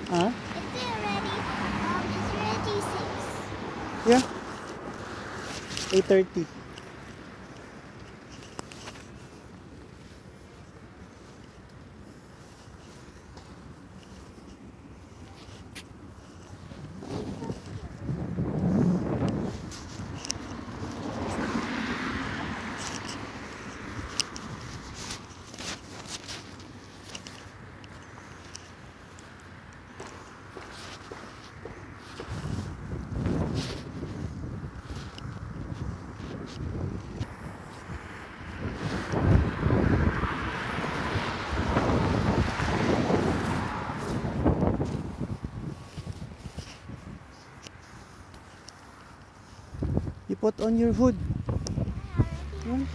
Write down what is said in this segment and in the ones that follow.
Huh? It's already, it's already 6. Yeah. 8:30. You put on your hood. Hmm?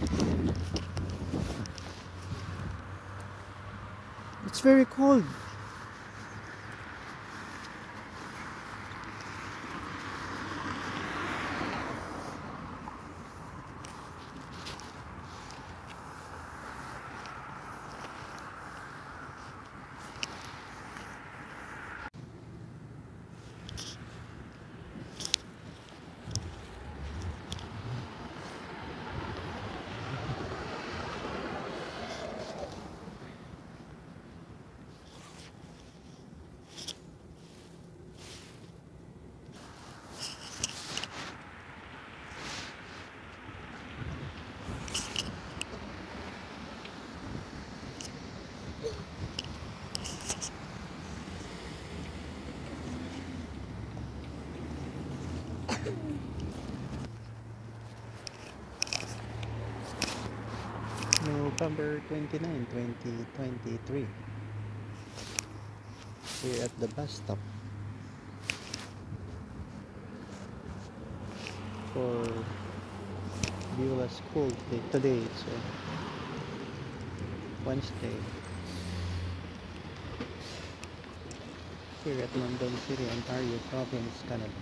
It's very cold. November 29, 2023. We're at the bus stop for Beulah School today. It's Wednesday. Here at London City, Ontario Province, Canada.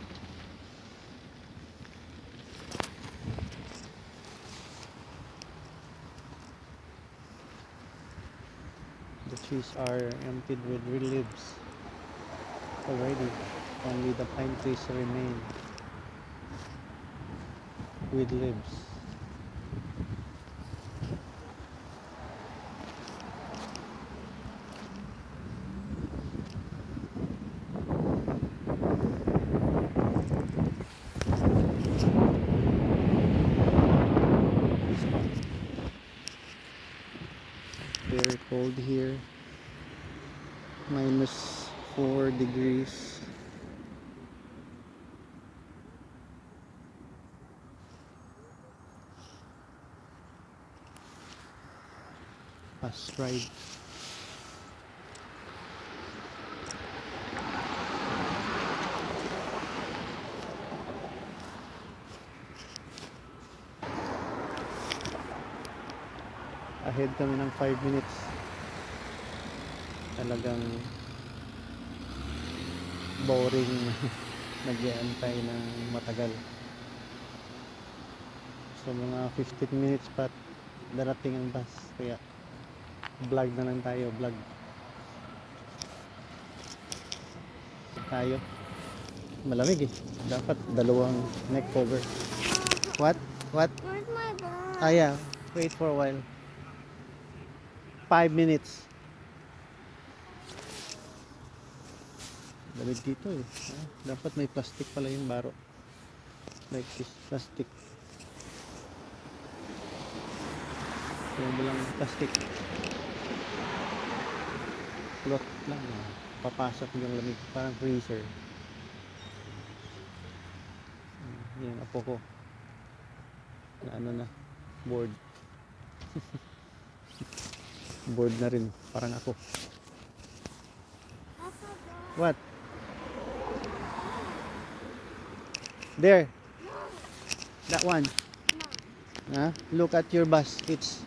The trees are emptied with leaves already. Only the pine trees remain with leaves. Very cold here. -4 degrees. Bus ride. Ahead kami ng 5 minutes. Talagang boring. Nag-aantay ng matagal. So mga 15 minutes pa darating ang bus. Kaya vlog na lang tayo, vlog tayo. Malamig eh. Dapat dalawang neck cover. What? Where's my ball? Ah yeah, wait for a while. 5 minutes. Lamig dito eh. Dapat may plastic pala yung baro. Like this, plastic. Yung walang plastic. Cloth lang. Papasok yung lamig. Parang freezer. Yan, apo ko. Na ano na. Board. Board na rin. Parang ako. What? There. That one. Huh? Look at your bus. It's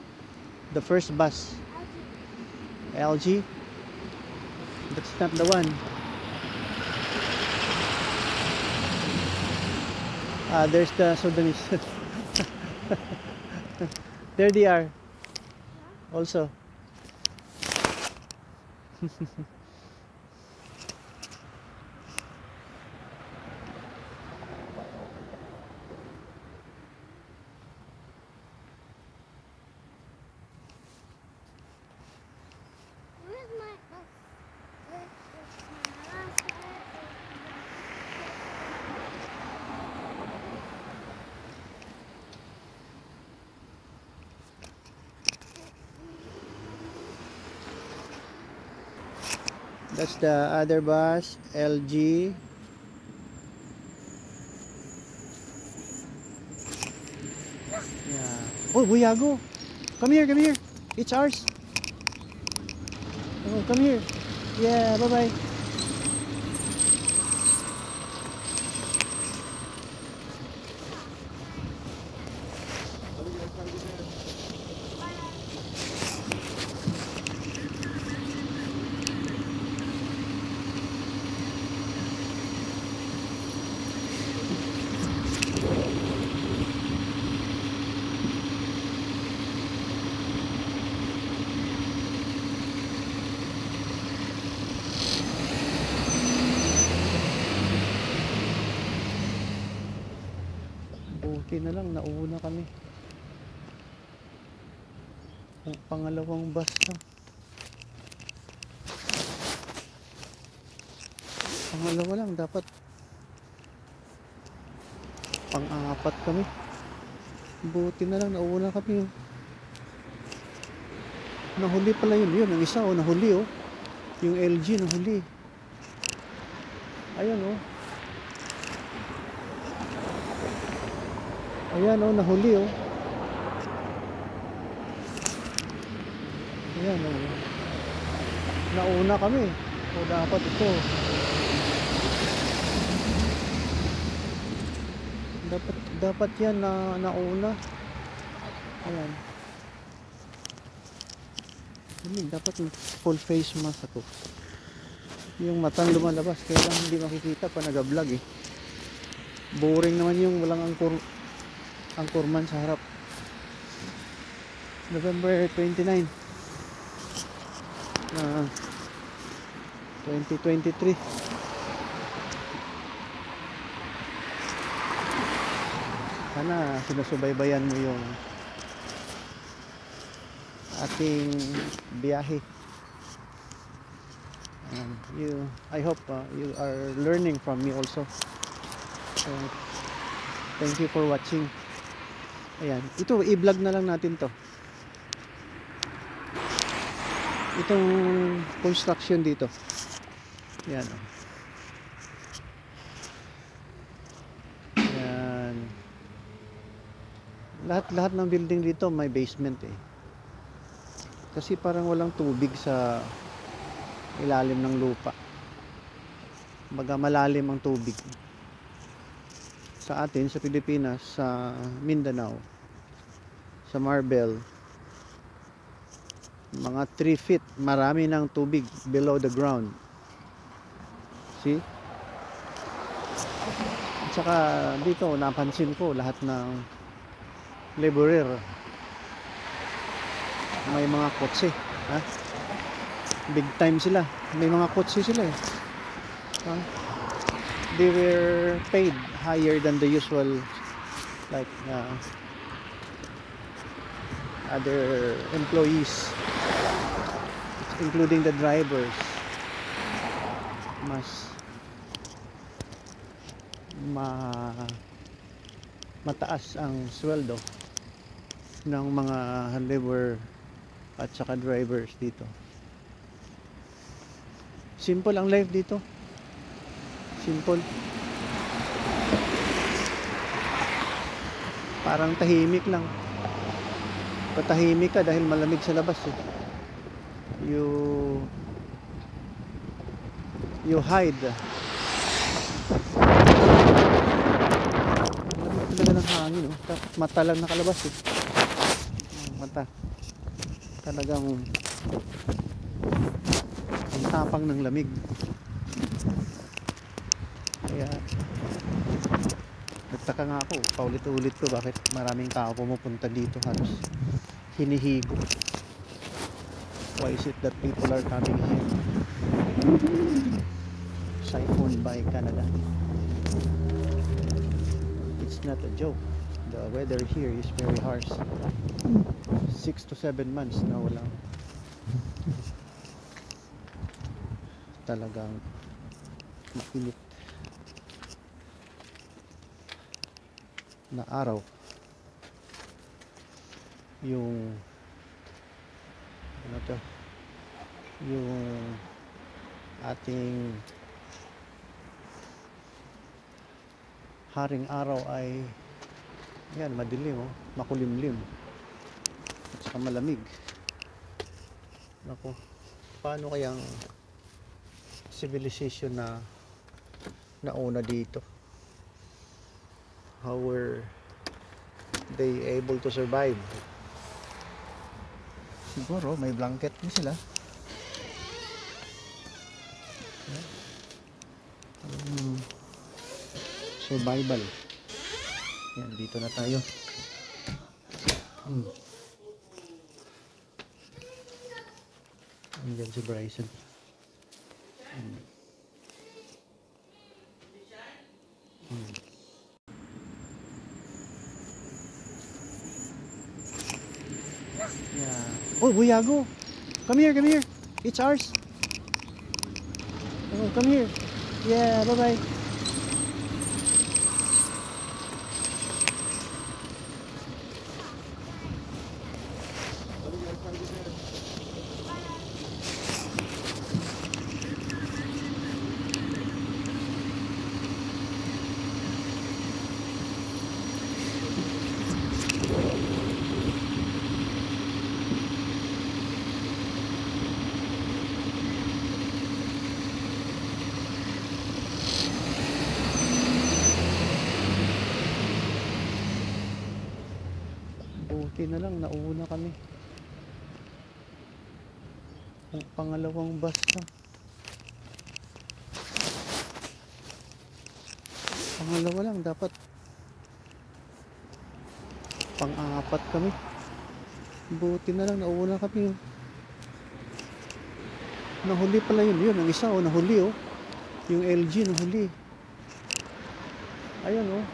the first bus. LG. That's not the one. There's the Sudanese. There they are. Also. That's the other bus, LG. Yeah. Oh, Buyago. Come here, come here. It's ours. Oh, come here. Yeah, bye-bye. Buti na lang, nauna kami. Ang pangalawang bus lang. Pangalawa lang, dapat pang-apat kami. Buti na lang, nauna kami. Nahuli pala yun. Yun, ang isa, nahuli, oh. Yung LG, nahuli. Ayun, oh. Ayan, oh, nahuli, oh. Ayan, oh. Nauna kami. O dapat ito. Dapat yan na nauna. Ayan. Dapat full face mask ako. Yung matang lumalabas, kaya lang hindi makikita pa nag-vlog eh. Boring naman yung walang angkorman sa harap. November 29 2023. Sana sinusubaybayan mo yung ating biyahe. I hope you are learning from me also. So, thank you for watching. Ayan, ito i-vlog na lang natin to. Itong construction dito. Ayan. Ayan. Lahat ng building dito may basement eh. Kasi parang walang tubig sa ilalim ng lupa. Baga malalim ang tubig. Sa atin, sa Pilipinas, sa Mindanao, sa Marbel, mga 3 feet, marami ng tubig below the ground. See? At saka dito, napansin ko lahat ng laborer may mga kotse. Ha? Big time sila. May mga kotse sila eh. Ha? They were paid higher than the usual, like other employees, including the drivers. Mas mataas ang sweldo ng mga labor at saka drivers dito. Simple ang life dito. Simple. Parang tahimik lang. Patahimik ka dahil malamig sa labas eh. You hide. Malamig talaga ng hangin oh. Mata lang nakalabas eh. Mata. Talagang ang tapang ng lamig. Kaya nagtaka nga ako, paulit-ulit ko bakit maraming tao pumupunta dito, halos hinihigo. Why is it that people are coming here? Siphoned by Canada. It's not a joke. The weather here is very harsh. 6 to 7 months na walang talagang mainit na araw. Yung ating haring araw ay yan, madilim, oh, makulimlim at saka malamig. Naku, paano kayang civilization na nauna dito? How were they able to survive? Siguro may blanket din sila. Survival. Yan, dito na tayo. Andyan si Bryson. Yeah. Oh, Buyago. Come here, come here. It's ours. Oh, come here. Yeah, bye-bye. Buti na lang, nauna kami. Ang pangalawang bus lang. Pangalawa lang, dapat pang-apat kami. Buti na lang, nauna kami. Nahuli pala yun. Yun, ang isa, oh, nahuli, oh. Yung LG, nahuli. Ayun, oh.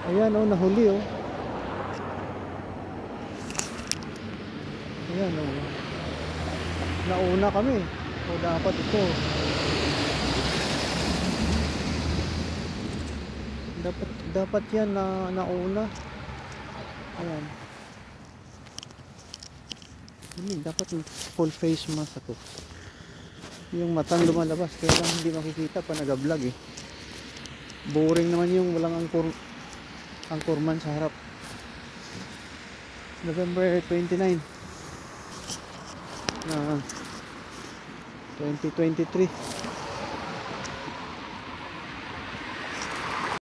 Ayan, oh, nahuli, oh. Ayan, oh. Nauna kami. O dapat ito. Dapat yan na nauna. Ayan. Dapat full face mask ako. Yung matang lumalabas, kaya lang hindi makikita pa nag-vlog, eh. Boring naman yung walang angkorman sa harap. November 29 na 2023.